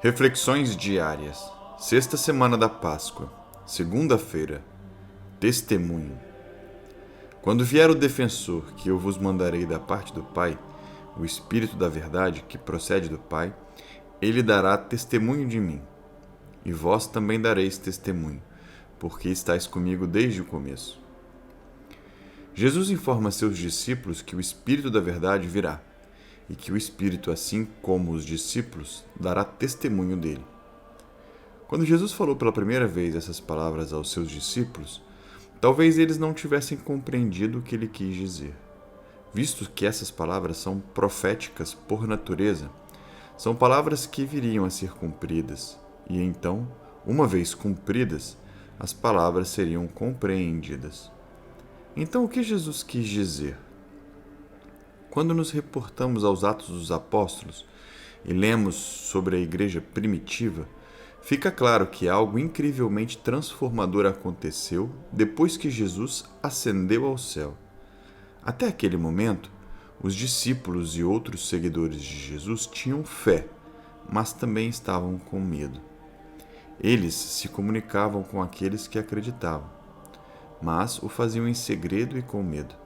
Reflexões diárias. Sexta semana da Páscoa. Segunda-feira. Testemunho. Quando vier o defensor, que eu vos mandarei da parte do Pai, o Espírito da verdade, que procede do Pai, ele dará testemunho de mim. E vós também dareis testemunho, porque estáis comigo desde o começo. Jesus informa seus discípulos que o Espírito da verdade virá, e que o Espírito, assim como os discípulos, dará testemunho dele. Quando Jesus falou pela primeira vez essas palavras aos seus discípulos, talvez eles não tivessem compreendido o que ele quis dizer. Visto que essas palavras são proféticas por natureza, são palavras que viriam a ser cumpridas, e então, uma vez cumpridas, as palavras seriam compreendidas. Então, o que Jesus quis dizer? Quando nos reportamos aos Atos dos Apóstolos e lemos sobre a igreja primitiva, fica claro que algo incrivelmente transformador aconteceu depois que Jesus ascendeu ao céu. Até aquele momento, os discípulos e outros seguidores de Jesus tinham fé, mas também estavam com medo. Eles se comunicavam com aqueles que acreditavam, mas o faziam em segredo e com medo.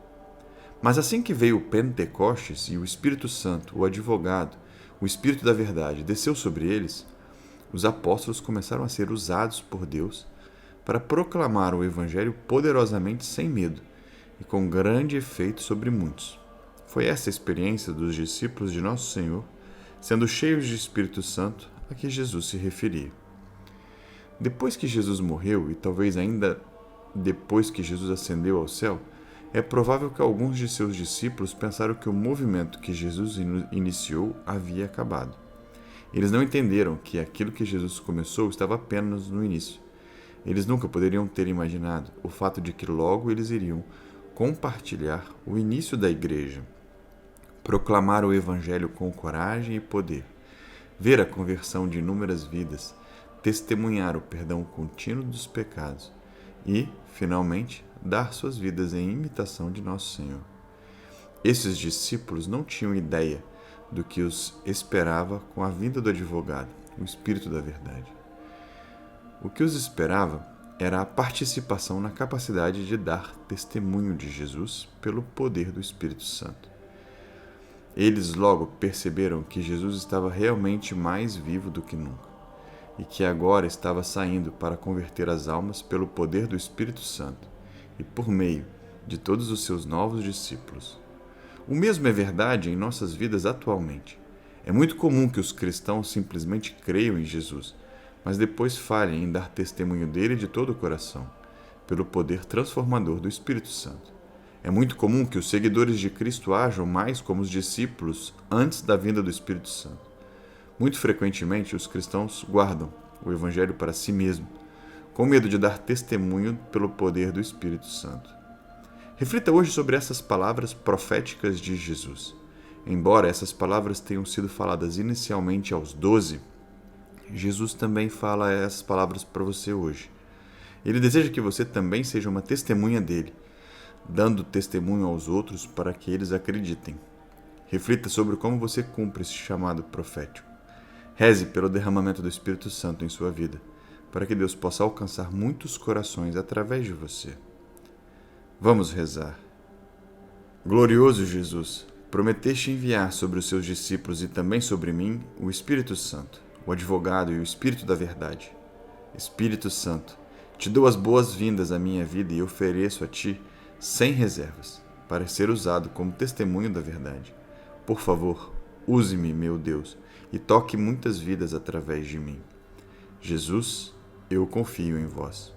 Mas assim que veio o Pentecostes e o Espírito Santo, o advogado, o Espírito da verdade, desceu sobre eles, os apóstolos começaram a ser usados por Deus para proclamar o Evangelho poderosamente sem medo e com grande efeito sobre muitos. Foi essa a experiência dos discípulos de Nosso Senhor, sendo cheios de Espírito Santo, a que Jesus se referia. Depois que Jesus morreu, e talvez ainda depois que Jesus ascendeu ao céu, é provável que alguns de seus discípulos pensaram que o movimento que Jesus iniciou havia acabado. Eles não entenderam que aquilo que Jesus começou estava apenas no início. Eles nunca poderiam ter imaginado o fato de que logo eles iriam compartilhar o início da igreja, proclamar o Evangelho com coragem e poder, ver a conversão de inúmeras vidas, testemunhar o perdão contínuo dos pecados e, finalmente, dar suas vidas em imitação de Nosso Senhor. Esses discípulos não tinham ideia do que os esperava com a vinda do advogado, o Espírito da verdade. O que os esperava era a participação na capacidade de dar testemunho de Jesus pelo poder do Espírito Santo. Eles logo perceberam que Jesus estava realmente mais vivo do que nunca e que agora estava saindo para converter as almas pelo poder do Espírito Santo e por meio de todos os seus novos discípulos. O mesmo é verdade em nossas vidas atualmente. É muito comum que os cristãos simplesmente creiam em Jesus, mas depois falhem em dar testemunho dele de todo o coração, pelo poder transformador do Espírito Santo. É muito comum que os seguidores de Cristo ajam mais como os discípulos antes da vinda do Espírito Santo. Muito frequentemente, os cristãos guardam o Evangelho para si mesmos, com medo de dar testemunho pelo poder do Espírito Santo. Reflita hoje sobre essas palavras proféticas de Jesus. Embora essas palavras tenham sido faladas inicialmente aos 12, Jesus também fala essas palavras para você hoje. Ele deseja que você também seja uma testemunha dele, dando testemunho aos outros para que eles acreditem. Reflita sobre como você cumpre esse chamado profético. Reze pelo derramamento do Espírito Santo em sua vida, para que Deus possa alcançar muitos corações através de você. Vamos rezar. Glorioso Jesus, prometeste enviar sobre os seus discípulos e também sobre mim o Espírito Santo, o advogado e o Espírito da verdade. Espírito Santo, te dou as boas-vindas à minha vida e ofereço a ti, sem reservas, para ser usado como testemunho da verdade. Por favor, use-me, meu Deus, e toque muitas vidas através de mim. Jesus, eu confio em vós.